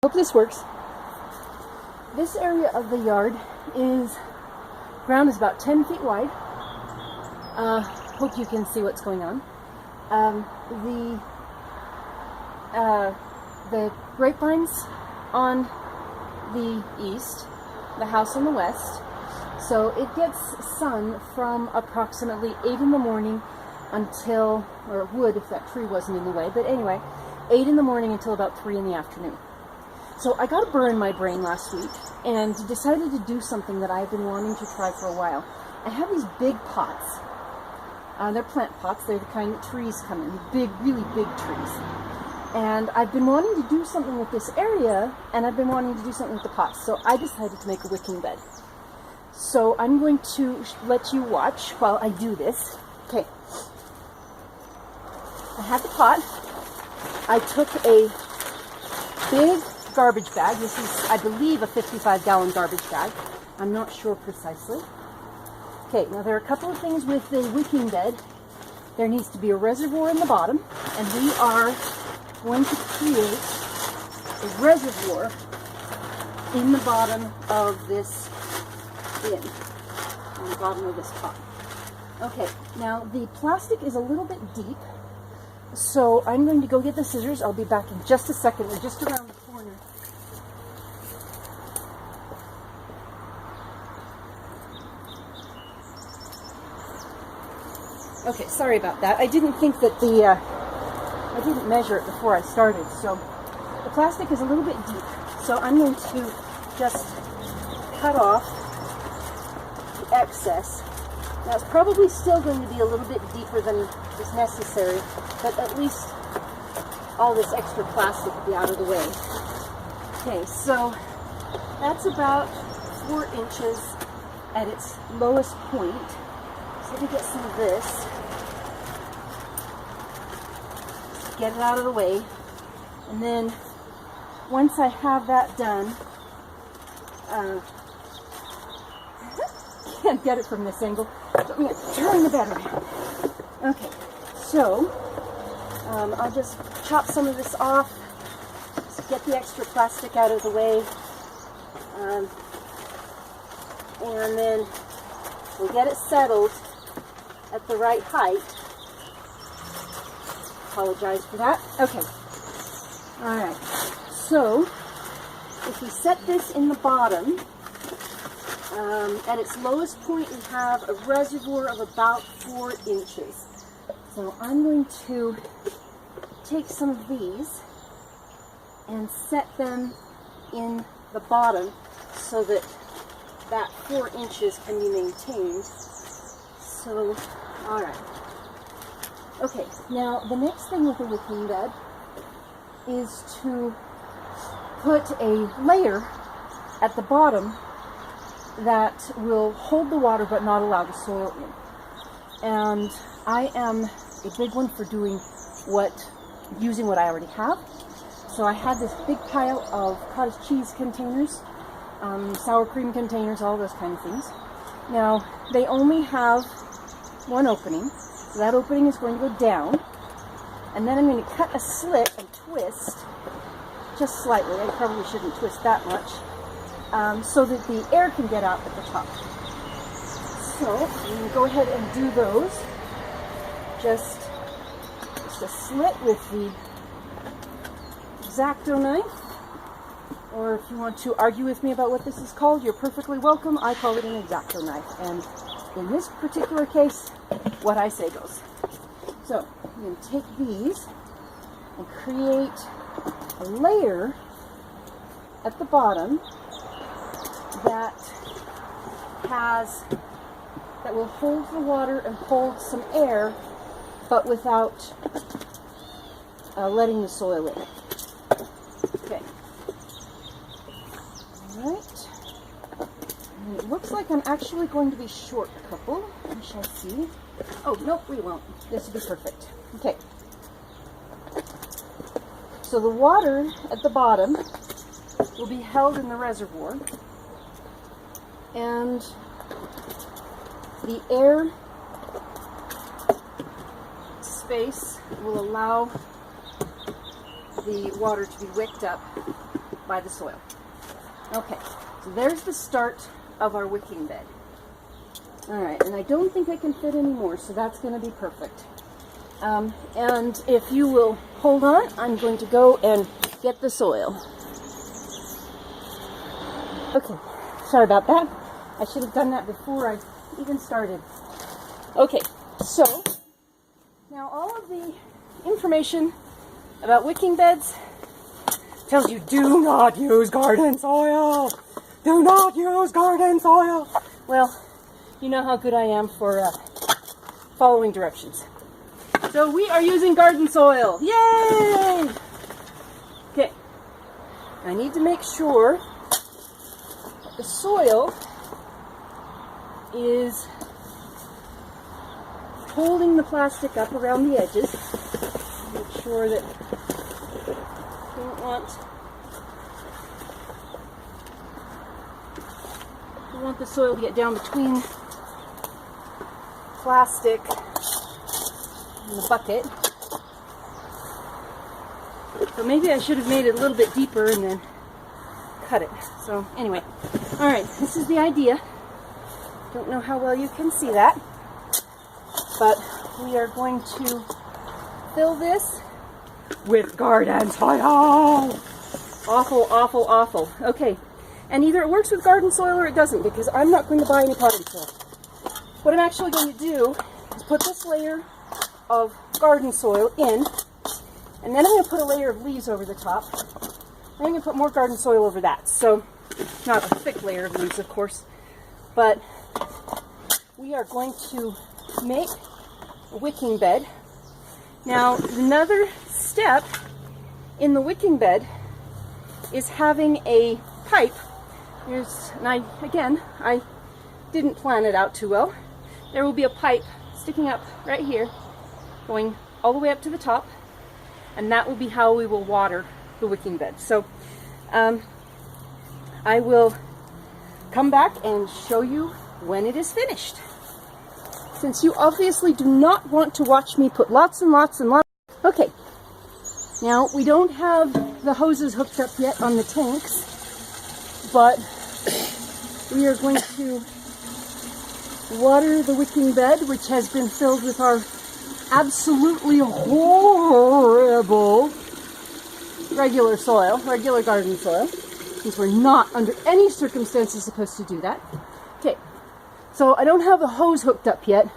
Hope this works. This area of the yard ground is about 10 feet wide. Hope you can see what's going on. The grapevines on the east, the house on the west. So it gets sun from approximately 8 in the morning until, or it would if that tree wasn't in the way, but anyway, 8 in the morning until about 3 in the afternoon. So I got a burr in my brain last week and decided to do something that I've been wanting to try for a while. I have these big pots. They're plant pots. They're the kind that trees come in, big, really big trees. And I've been wanting to do something with this area, and I've been wanting to do something with the pots. So I decided to make a wicking bed. So I'm going to let you watch while I do this. Okay. I have the pot. I took a big garbage bag. This is, I believe, a 55-gallon garbage bag. I'm not sure precisely. Okay, now there are a couple of things with the wicking bed. There needs to be a reservoir in the bottom, and we are going to create a reservoir in the bottom of this bin, on the bottom of this pot. Okay, now the plastic is a little bit deep, so I'm going to go get the scissors. I'll be back in just a second. We're just around the corner. Okay, sorry about that. I didn't think that I didn't measure it before I started, so the plastic is a little bit deep. So I'm going to just cut off the excess. Now it's probably still going to be a little bit deeper than is necessary, but at least all this extra plastic will be out of the way. Okay, so that's about 4 inches at its lowest point. So let me get some of this. Just get it out of the way. And then once I have that done, can't get it from this angle. So I'm going to turn the bed around. Okay, so I'll just chop some of this off. Just get the extra plastic out of the way. And then we'll get it settled at the right height. Apologize for that. Okay. Alright. So, if we set this in the bottom, at its lowest point we have a reservoir of about 4 inches. So I'm going to take some of these and set them in the bottom so that 4 inches can be maintained. So, alright. Okay, now the next thing with the wicking bed is to put a layer at the bottom that will hold the water but not allow the soil in. And I am a big one for using what I already have. So I had this big pile of cottage cheese containers, sour cream containers, all those kind of things. Now, they only have one opening, so that opening is going to go down, and then I'm going to cut a slit and twist, just slightly. I probably shouldn't twist that much, so that the air can get out at the top. So, I'm going to go ahead and do those. Just a slit with the X-Acto knife, or if you want to argue with me about what this is called, you're perfectly welcome. I call it an X-Acto knife, and in this particular case, what I say goes. So, I'm going to take these and create a layer at the bottom that will hold the water and hold some air, but without letting the soil in. Okay. Alright. It looks like I'm actually going to be short a couple. We shall see. Oh, nope, we won't. This will be perfect. Okay. So the water at the bottom will be held in the reservoir, and the air space will allow the water to be wicked up by the soil. Okay, so there's the start of our wicking bed. All right, and I don't think I can fit any more, so that's going to be perfect. And if you will hold on, I'm going to go and get the soil. Okay, sorry about that. I should have done that before I even started. Okay, so now all of the information about wicking beds tells you do not use garden soil. Do not use garden soil. Well, you know how good I am for following directions. So we are using garden soil. Yay! Okay. I need to make sure that the soil is holding the plastic up around the edges. Make sure that you don't want the soil to get down between plastic and the bucket. So maybe I should have made it a little bit deeper and then cut it. So anyway, all right, this is the idea. Don't know how well you can see that, but we are going to fill this with garden soil. Awful, awful, awful. Okay, and either it works with garden soil or it doesn't, because I'm not going to buy any potting soil. What I'm actually going to do is put this layer of garden soil in, and then I'm going to put a layer of leaves over the top. I'm going to put more garden soil over that. So, not a thick layer of leaves, of course, but we are going to make a wicking bed. Now, another step in the wicking bed is having a pipe. And I didn't plan it out too well. There will be a pipe sticking up right here, going all the way up to the top, and that will be how we will water the wicking bed. So I will come back and show you when it is finished. Since you obviously do not want to watch me put lots and lots and lots. Okay, now we don't have the hoses hooked up yet on the tanks, but we are going to water the wicking bed, which has been filled with our absolutely horrible regular garden soil, since we're not under any circumstances supposed to do that. Okay, so I don't have the hose hooked up yet,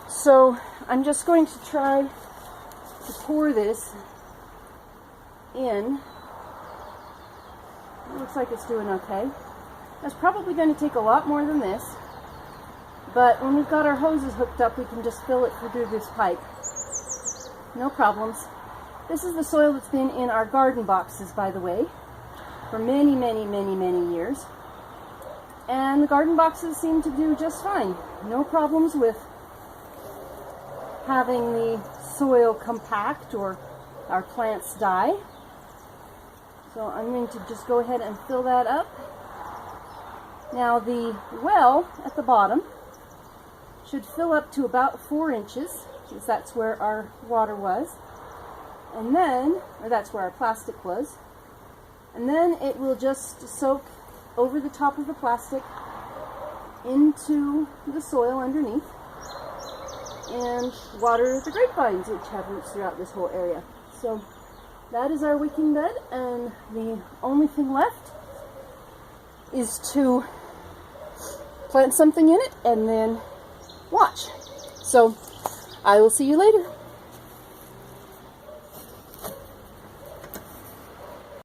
so I'm just going to try to pour this in. It looks like it's doing okay. That's probably going to take a lot more than this, but when we've got our hoses hooked up, we can just fill it through this pipe. No problems. This is the soil that's been in our garden boxes, by the way, for many, many, many, many years. And the garden boxes seem to do just fine. No problems with having the soil compact or our plants die. So I'm going to just go ahead and fill that up. Now the well at the bottom should fill up to about 4 inches, because that's where our water was. And then, or that's where our plastic was. And then it will just soak over the top of the plastic into the soil underneath and water the grapevines, which have roots throughout this whole area. So that is our wicking bed, and the only thing left is to plant something in it and then watch. So I will see you later.